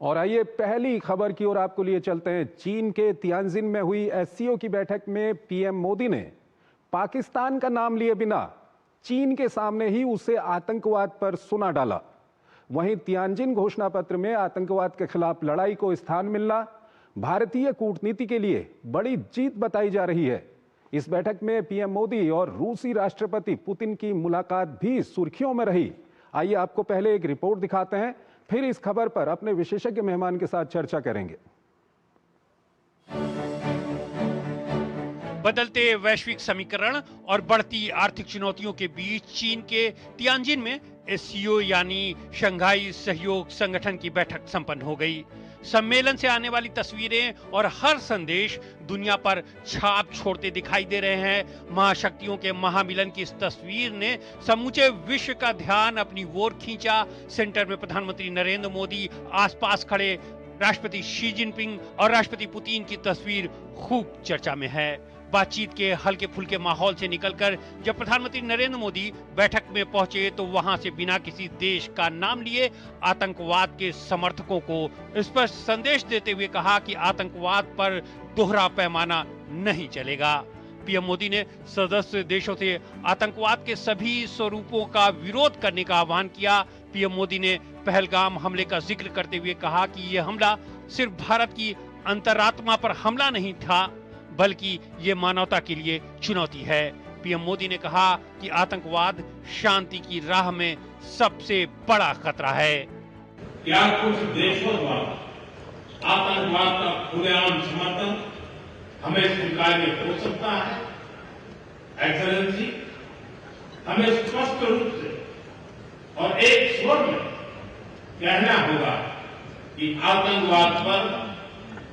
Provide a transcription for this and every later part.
और आइए पहली खबर की ओर आपको लिए चलते हैं। चीन के तियानजिन में हुई एससीओ की बैठक में पीएम मोदी ने पाकिस्तान का नाम लिए बिना चीन के सामने ही उसे आतंकवाद पर सुना डाला। वहीं तियानजिन घोषणा पत्र में आतंकवाद के खिलाफ लड़ाई को स्थान मिलना भारतीय कूटनीति के लिए बड़ी जीत बताई जा रही है। इस बैठक में पीएम मोदी और रूसी राष्ट्रपति पुतिन की मुलाकात भी सुर्खियों में रही। आइए आपको पहले एक रिपोर्ट दिखाते हैं, फिर इस खबर पर अपने विशेषज्ञ मेहमान के साथ चर्चा करेंगे। बदलते वैश्विक समीकरण और बढ़ती आर्थिक चुनौतियों के बीच चीन के तियानजिन में एससीओ यानी शंघाई सहयोग संगठन की बैठक संपन्न हो गई। सम्मेलन से आने वाली तस्वीरें और हर संदेश दुनिया पर छाप छोड़ते दिखाई दे रहे हैं। महाशक्तियों के महामिलन की इस तस्वीर ने समूचे विश्व का ध्यान अपनी ओर खींचा। सेंटर में प्रधानमंत्री नरेंद्र मोदी, आसपास खड़े राष्ट्रपति शी जिनपिंग और राष्ट्रपति पुतिन की तस्वीर खूब चर्चा में है। बातचीत के हल्के फुल्के माहौल से निकलकर जब प्रधानमंत्री नरेंद्र मोदी बैठक में पहुंचे तो वहां से बिना किसी देश का नाम लिए आतंकवाद के समर्थकों को स्पष्ट संदेश देते हुए कहा कि आतंकवाद पर दोहरा पैमाना नहीं चलेगा। पीएम मोदी ने सदस्य देशों से आतंकवाद के सभी स्वरूपों का विरोध करने का आह्वान किया। पीएम मोदी ने पहलगाम हमले का जिक्र करते हुए कहा कि यह हमला सिर्फ भारत की अंतरात्मा पर हमला नहीं था, बल्कि ये मानवता के लिए चुनौती है। पीएम मोदी ने कहा कि आतंकवाद शांति की राह में सबसे बड़ा खतरा है। क्या कुछ देशों द्वारा आतंकवाद का खुलेआम समर्थन हमें स्वीकार्य हो सकता है? एक्सेलेंसी, हमें स्पष्ट रूप से और एक स्वर में कहना होगा कि आतंकवाद पर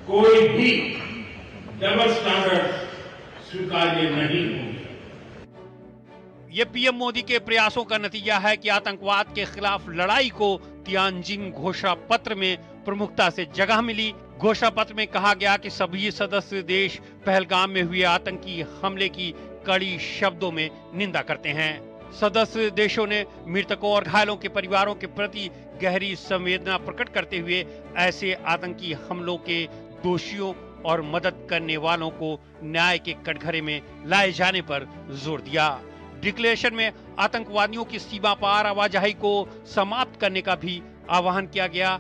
कोई भी डबल स्टैंडर्ड स्वीकार्य नहीं होंगे। ये पीएम मोदी के प्रयासों का नतीजा है कि आतंकवाद के खिलाफ लड़ाई को तियानजिन घोषणा पत्र में प्रमुखता से जगह मिली। घोषणा पत्र में कहा गया कि सभी सदस्य देश पहलगाम में हुए आतंकी हमले की कड़ी शब्दों में निंदा करते हैं। सदस्य देशों ने मृतकों और घायलों के परिवारों के प्रति गहरी संवेदना प्रकट करते हुए ऐसे आतंकी हमलों के दोषियों और मदद करने वालों को न्याय के कटघरे में लाए जाने पर जोर दिया। डिक्लेरेशन में आतंकवादियों की सीमा पार आवाजाही को समाप्त करने का भी आह्वान किया गया।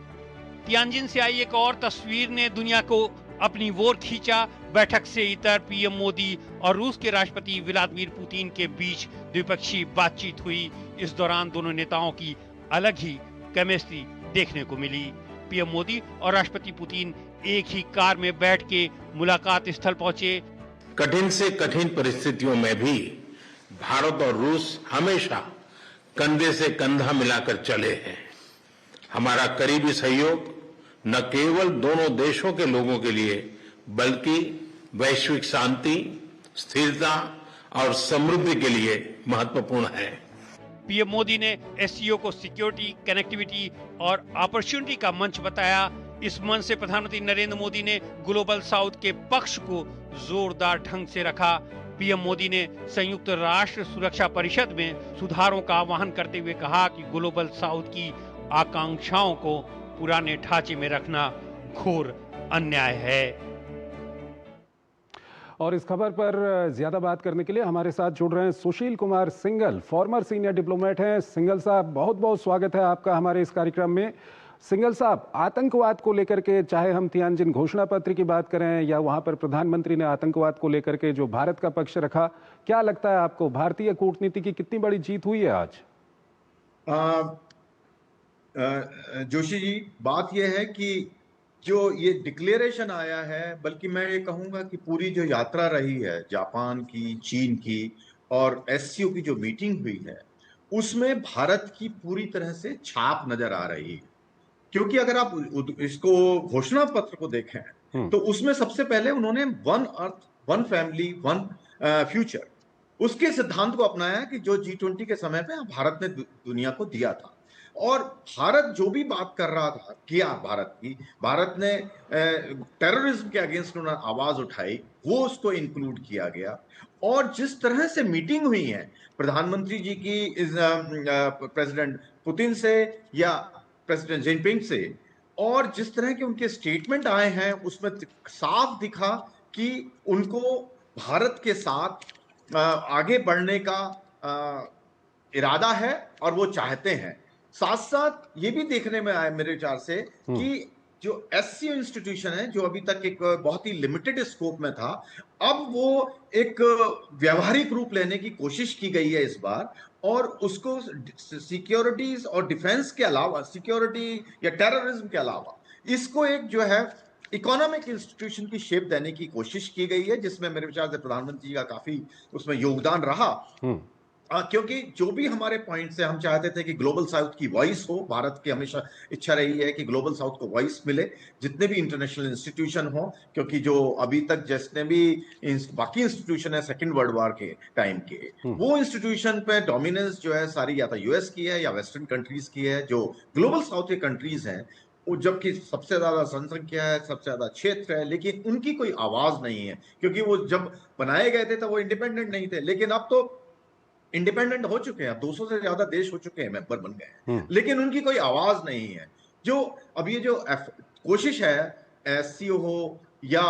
तियानजिन से आई एक और तस्वीर ने दुनिया को अपनी ओर खींचा। बैठक से इतर पीएम मोदी और रूस के राष्ट्रपति व्लादिमीर पुतिन के बीच द्विपक्षीय बातचीत हुई। इस दौरान दोनों नेताओं की अलग ही केमिस्ट्री देखने को मिली। पीएम मोदी और राष्ट्रपति पुतिन एक ही कार में बैठ के मुलाकात स्थल पहुंचे। कठिन से कठिन परिस्थितियों में भी भारत और रूस हमेशा कंधे से कंधा मिलाकर चले हैं। हमारा करीबी सहयोग न केवल दोनों देशों के लोगों के लिए बल्कि वैश्विक शांति, स्थिरता और समृद्धि के लिए महत्वपूर्ण है। पीएम मोदी ने एससीओ को सिक्योरिटी, कनेक्टिविटी और अपॉर्चुनिटी का मंच बताया। इस मंच से प्रधानमंत्री नरेंद्र मोदी ने ग्लोबल साउथ के पक्ष को जोरदार ढंग से रखा। पीएम मोदी ने संयुक्त राष्ट्र सुरक्षा परिषद में सुधारों का आह्वान करते हुए कहा कि ग्लोबल साउथ की आकांक्षाओं को पुराने ढांचे में रखना घोर अन्याय है। और इस खबर पर ज्यादा बात करने के लिए हमारे साथ जुड़ रहे हैं Sushil Kumar Singhal, former senior diplomat हैं। सिंघल साहब, बहुत बहुत स्वागत है आपका हमारे इस कार्यक्रम में। सिंघल साहब, आतंकवाद को लेकर के चाहे हम तियानजिन घोषणा पत्र की बात करें या वहां पर प्रधानमंत्री ने आतंकवाद को लेकर के जो भारत का पक्ष रखा, क्या लगता है आपको भारतीय कूटनीति की कितनी बड़ी जीत हुई है आज? जोशी जी, बात यह है कि जो ये डिक्लेरेशन आया है, बल्कि मैं ये कहूंगा कि पूरी जो यात्रा रही है जापान की, चीन की और एससीओ की जो मीटिंग हुई है, उसमें भारत की पूरी तरह से छाप नजर आ रही है। क्योंकि अगर आप इसको घोषणा पत्र को देखें तो उसमें सबसे पहले उन्होंने one earth, one family, one future, उसके सिद्धांत को अपनाया कि जो G20 के समय पे भारत ने दुनिया को दिया था। और भारत जो भी बात कर रहा था किया भारत ने टेररिज्म के अगेंस्ट उन्होंने आवाज उठाई, वो उसको इंक्लूड किया गया। और जिस तरह से मीटिंग हुई है प्रधानमंत्री जी की प्रेसिडेंट पुतिन से या प्रेसिडेंट जिनपिंग से, और जिस तरह के उनके स्टेटमेंट आए हैं उसमें साफ दिखा कि उनको भारत के साथ आगे बढ़ने का इरादा है और वो चाहते हैं। साथ साथ ये भी देखने में आया मेरे विचार से कि जो एससीओ इंस्टीट्यूशन है, जो अभी तक एक बहुत ही लिमिटेड स्कोप में था, अब वो एक व्यवहारिक रूप लेने की कोशिश की गई है इस बार, और उसको सिक्योरिटीज और डिफेंस के अलावा, सिक्योरिटी या टेररिज्म के अलावा, इसको एक जो है इकोनॉमिक इंस्टीट्यूशन की शेप देने की कोशिश की गई है, जिसमें मेरे विचार से प्रधानमंत्री जी का काफी उसमें योगदान रहा। क्योंकि जो भी हमारे पॉइंट्स है, हम चाहते थे कि ग्लोबल साउथ की वॉइस हो, भारत की हमेशा इच्छा रही है कि ग्लोबल साउथ को वॉइस मिले जितने भी इंटरनेशनल इंस्टीट्यूशन हो, क्योंकि जो अभी तक जितने भी बाकी इंस्टीट्यूशन है सेकेंड वर्ल्ड वॉर के टाइम के, वो इंस्टीट्यूशन पे डोमिनेंस जो है सारी या तो यूएस की है या वेस्टर्न कंट्रीज की है। जो ग्लोबल साउथ के कंट्रीज हैं वो जबकि सबसे ज्यादा जनसंख्या है, सबसे ज्यादा क्षेत्र है, लेकिन उनकी कोई आवाज नहीं है, क्योंकि वो जब बनाए गए थे तब वो इंडिपेंडेंट नहीं थे, लेकिन अब तो इंडिपेंडेंट हो चुके हैं, अब 200 से ज्यादा देश हो चुके हैं, मेंबर बन गए हैं, लेकिन उनकी कोई आवाज नहीं है। जो अब ये जो कोशिश है, एससीओ हो या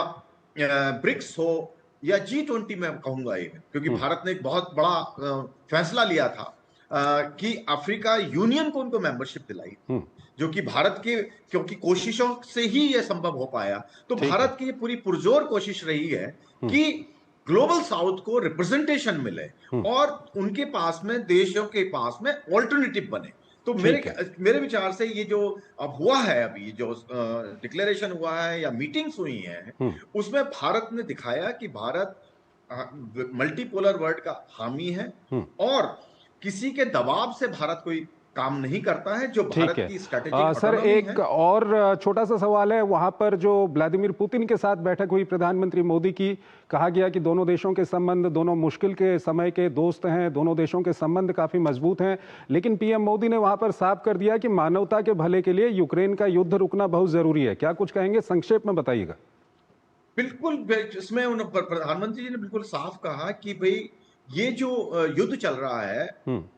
ब्रिक्स हो या G20 में कहूंगा ये, क्योंकि भारत ने एक बहुत बड़ा फैसला लिया था कि अफ्रीका यूनियन को उनको मेंबरशिप दिलाई, जो कि भारत के, क्योंकि कोशिशों से ही ये संभव हो पाया। तो भारत की पूरी पुरजोर कोशिश रही है कि ग्लोबल साउथ को रिप्रेजेंटेशन मिले और उनके पास में, देशों के पास में ऑल्टरनेटिव बने। तो मेरे विचार से ये जो अब हुआ है, अभी जो डिक्लेरेशन हुआ है या मीटिंग्स हुई हैं, उसमें भारत ने दिखाया कि भारत मल्टीपोलर वर्ल्ड का हामी है और किसी के दबाव से भारत कोई काम नहीं करता है, जो भारत की स्ट्रैटेजिक सर, एक और छोटा सा सवाल है, वहां पर जो व्लादिमीर पुतिन के साथ बैठक हुई प्रधानमंत्री मोदी की, कहा गया कि दोनों देशों के संबंध, दोनों मुश्किल के समय के दोस्त हैं, दोनों देशों के संबंध काफी मजबूत हैं, लेकिन पीएम मोदी ने वहां पर साफ कर दिया कि मानवता के भले के लिए यूक्रेन का युद्ध रुकना बहुत जरूरी है। क्या कुछ कहेंगे, संक्षेप में बताइएगा। बिल्कुल, इसमें प्रधानमंत्री जी ने बिल्कुल साफ कहा कि भाई ये जो युद्ध चल रहा है,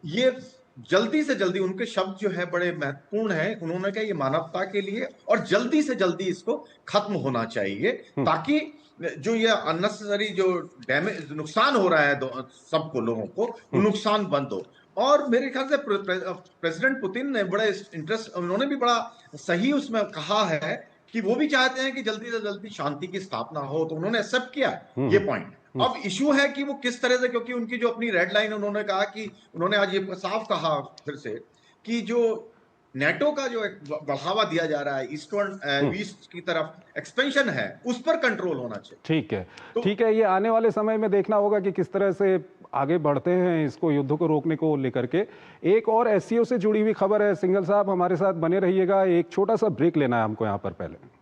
ये जल्दी से जल्दी, उनके शब्द जो है बड़े महत्वपूर्ण हैं, उन्होंने कहा ये मानवता के लिए और जल्दी से जल्दी इसको खत्म होना चाहिए, ताकि जो ये अननेसेसरी जो डैमेज, नुकसान हो रहा है सबको, लोगों को, वो नुकसान बंद हो। और मेरे ख्याल से प्रेसिडेंट पुतिन ने बड़े इंटरेस्ट, उन्होंने भी बड़ा सही उसमें कहा है कि वो भी चाहते हैं कि जल्दी से जल्दी शांति की स्थापना हो, तो उन्होंने एक्सेप्ट किया ये पॉइंट। अब इशू है कि वो किस तरह से, क्योंकि उनकी जो अपनी रेड लाइन, उन्होंने कहा कि, उन्होंने आज ये साफ कहा फिर से कि जो नेटो का जो बढ़ावा दिया जा रहा है, ईस्ट की तरफ एक्सपेंशन है, उस पर कंट्रोल होना चाहिए। ठीक है, ठीक है, ये आने वाले समय में देखना होगा कि किस तरह से आगे बढ़ते हैं इसको, युद्ध को रोकने को लेकर के। एक और एससीओ से जुड़ी हुई खबर है, सिंघल साहब हमारे साथ बने रहिएगा, एक छोटा सा ब्रेक लेना है हमको यहाँ पर पहले।